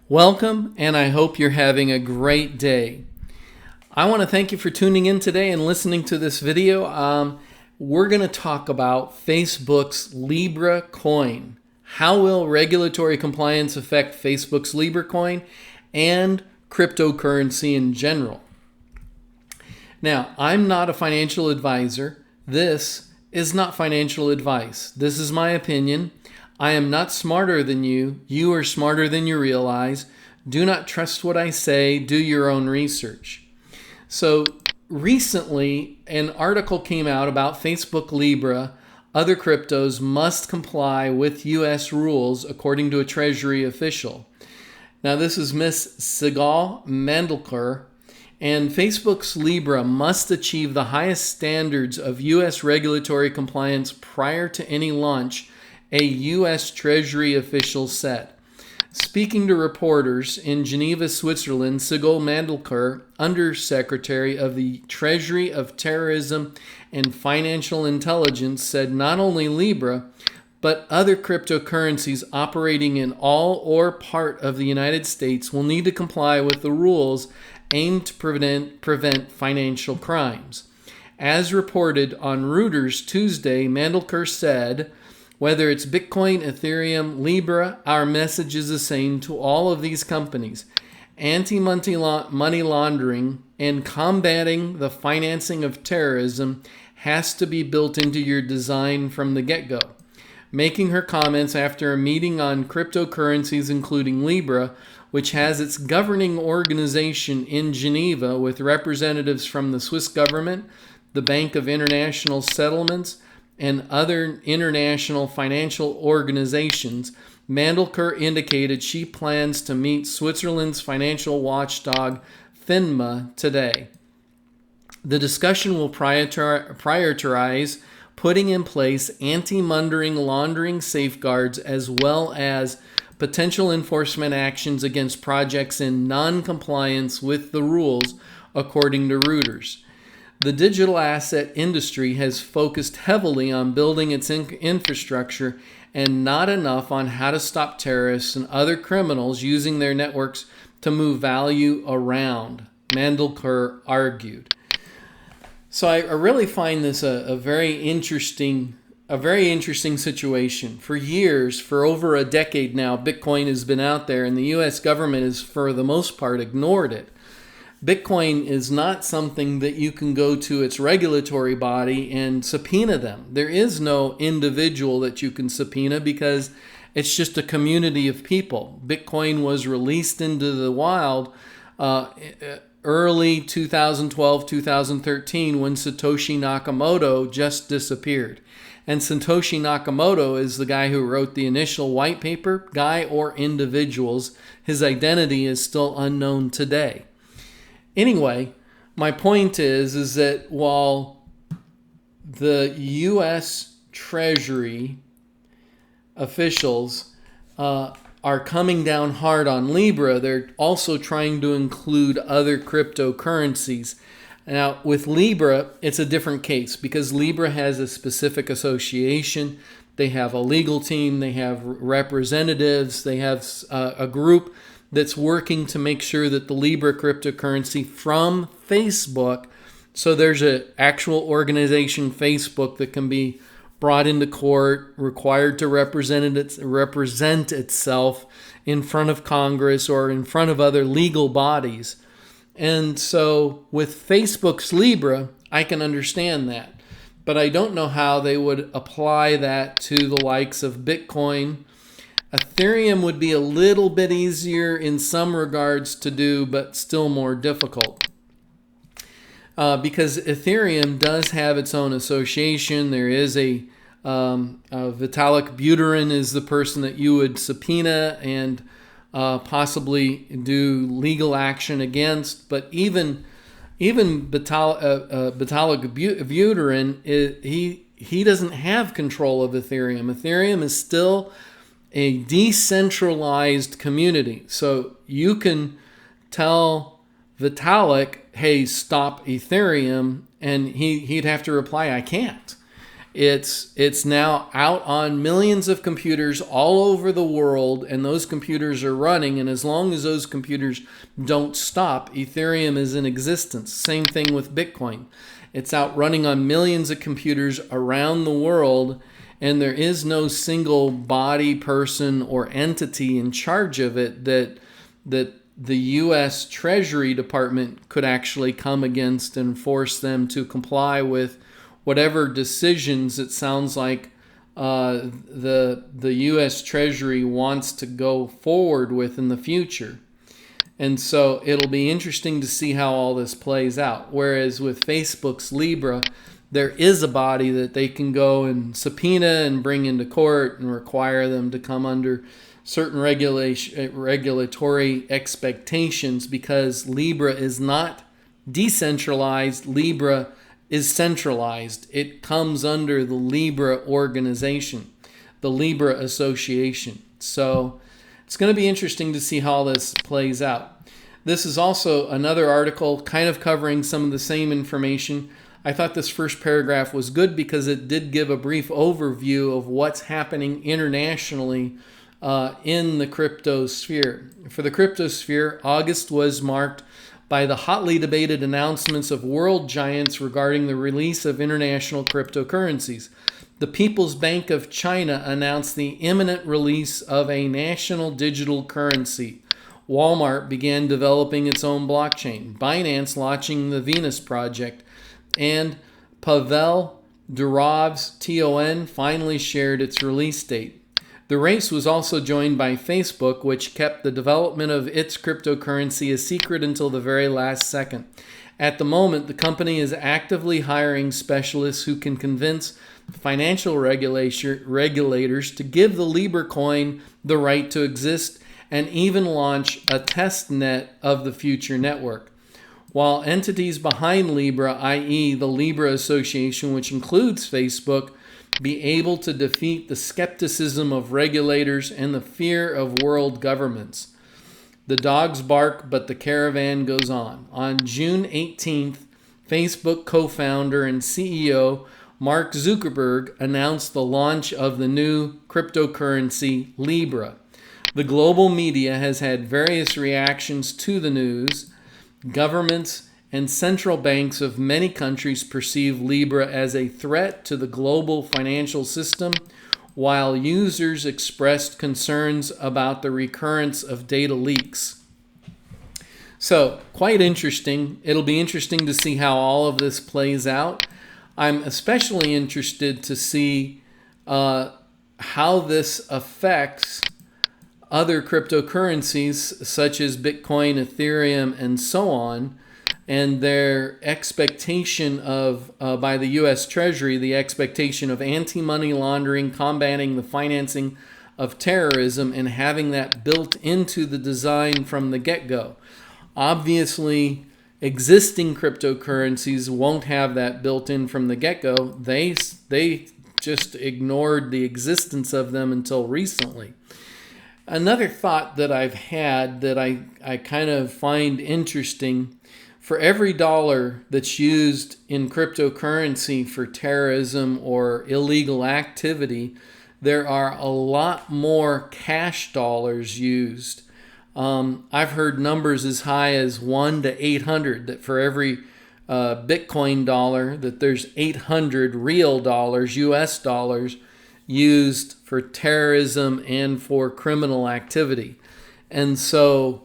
Welcome, and I hope you're having a great day. I want to thank you for tuning in today and listening to this video. We're going to talk about Facebook's Libra coin. How will regulatory compliance affect Facebook's Libra coin and cryptocurrency in general? Now, I'm not a financial advisor. This is not financial advice. This is my opinion. I am not smarter than you. You are smarter than you realize. Do not trust what I say. Do your own research. So recently, an article came out about Facebook Libra. Other cryptos must comply with U.S. rules, according to a Treasury official. Now, this is Miss Sigal Mandelker. And Facebook's Libra must achieve the highest standards of U.S. regulatory compliance prior to any launch, a U.S. Treasury official said. Speaking to reporters in Geneva, Switzerland, Sigal Mandelker, Undersecretary of the Treasury of Terrorism and Financial Intelligence, said not only Libra, but other cryptocurrencies operating in all or part of the United States will need to comply with the rules aimed to prevent financial crimes. As reported on Reuters Tuesday, Mandelker said, "Whether it's Bitcoin, Ethereum, Libra, our message is the same to all of these companies. Anti-money laundering and combating the financing of terrorism has to be built into your design from the get-go." Making her comments after a meeting on cryptocurrencies, including Libra, which has its governing organization in Geneva with representatives from the Swiss government, the Bank of International Settlements, and other international financial organizations, Mandelker indicated she plans to meet Switzerland's financial watchdog FINMA today. The discussion will prioritize putting in place anti-money laundering safeguards as well as potential enforcement actions against projects in non-compliance with the rules, according to Reuters. The digital asset industry has focused heavily on building its infrastructure and not enough on how to stop terrorists and other criminals using their networks to move value around, Mandelker argued. So I really find this a very interesting situation. For years, for over a decade now, Bitcoin has been out there and the U.S. government has, for the most part, ignored it. Bitcoin is not something that you can go to its regulatory body and subpoena them. There is no individual that you can subpoena because it's just a community of people. Bitcoin was released into the wild early 2012, 2013 when Satoshi Nakamoto just disappeared. And Satoshi Nakamoto is the guy who wrote the initial white paper, guy or individuals. His identity is still unknown today. Anyway, my point is that while the U.S. Treasury officials are coming down hard on Libra, they're also trying to include other cryptocurrencies. Now, with Libra, it's a different case because Libra has a specific association. They have a legal team. They have representatives. They have a group that's working to make sure that the Libra cryptocurrency from Facebook, so there's an actual organization, Facebook, that can be brought into court, required to represent itself in front of Congress or in front of other legal bodies. And so with Facebook's Libra, I can understand that. But I don't know how they would apply that to the likes of Bitcoin. Ethereum would be a little bit easier in some regards to do, but still more difficult. Because Ethereum does have its own association. There is a Vitalik Buterin is the person that you would subpoena and possibly do legal action against. But even Vitalik Buterin, he doesn't have control of Ethereum. Ethereum is still a decentralized community. So you can tell Vitalik, hey, stop Ethereum, and he'd have to reply, I can't. It's now out on millions of computers all over the world, and those computers are running, and as long as those computers don't stop, Ethereum is in existence. Same thing with Bitcoin. It's out running on millions of computers around the world, and there is no single body, person, or entity in charge of it that the U.S. Treasury Department could actually come against and force them to comply with whatever decisions it sounds like the U.S. Treasury wants to go forward with in the future. And so it'll be interesting to see how all this plays out. Whereas with Facebook's Libra, there is a body that they can go and subpoena and bring into court and require them to come under certain regulatory expectations, because Libra is not decentralized. Libra is centralized. It comes under the Libra organization, the Libra Association. So it's going to be interesting to see how all this plays out. This is also another article kind of covering some of the same information. I thought this first paragraph was good because it did give a brief overview of what's happening internationally in the crypto sphere. For the crypto sphere, August was marked by the hotly debated announcements of world giants regarding the release of international cryptocurrencies. The People's Bank of China announced the imminent release of a national digital currency. Walmart began developing its own blockchain. Binance launching the Venus project. And Pavel Durov's TON finally shared its release date. The race was also joined by Facebook, which kept the development of its cryptocurrency a secret until the very last second. At the moment, the company is actively hiring specialists who can convince financial regulators to give the Libra coin the right to exist and even launch a test net of the future network. While entities behind Libra, i.e. the Libra Association, which includes Facebook, be able to defeat the skepticism of regulators and the fear of world governments. The dogs bark, but the caravan goes on. On June 18th, Facebook co-founder and CEO Mark Zuckerberg announced the launch of the new cryptocurrency Libra. The global media has had various reactions to the news. Governments and central banks of many countries perceive Libra as a threat to the global financial system, while users expressed concerns about the recurrence of data leaks. So, quite interesting. It'll be interesting to see how all of this plays out. I'm especially interested to see how this affects other cryptocurrencies such as Bitcoin, Ethereum, and so on, and their expectation of, by the U.S. Treasury, the expectation of anti-money laundering, combating the financing of terrorism, and having that built into the design from the get-go. Obviously, existing cryptocurrencies won't have that built in from the get-go. They just ignored the existence of them until recently. Another thought that I've had that I kind of find interesting: for every dollar that's used in cryptocurrency for terrorism or illegal activity, there are a lot more cash dollars used. I've heard numbers as high as 1 to 800, that for every Bitcoin dollar, that there's 800 real dollars, US dollars, used for terrorism and for criminal activity. And so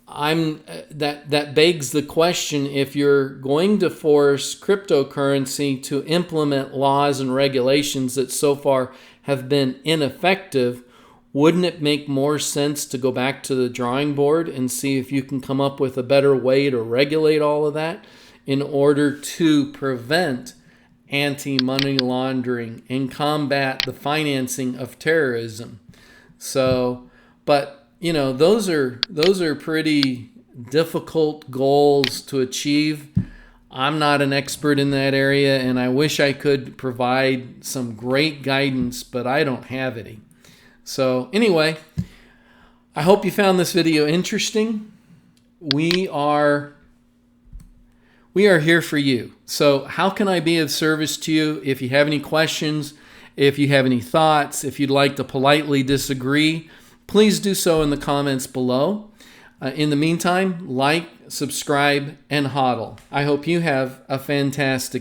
that begs the question: if you're going to force cryptocurrency to implement laws and regulations that so far have been ineffective, wouldn't it make more sense to go back to the drawing board and see if you can come up with a better way to regulate all of that in order to prevent anti-money laundering and combat the financing of terrorism? So, but you know, those are pretty difficult goals to achieve. I'm not an expert in that area, and I wish I could provide some great guidance, but I don't have any. So anyway, I hope you found this video interesting. We are we are here for you. So how can I be of service to you? If you have any questions, if you have any thoughts, if you'd like to politely disagree, please do so in the comments below. In the meantime, like, subscribe, and hodl. I hope you have a fantastic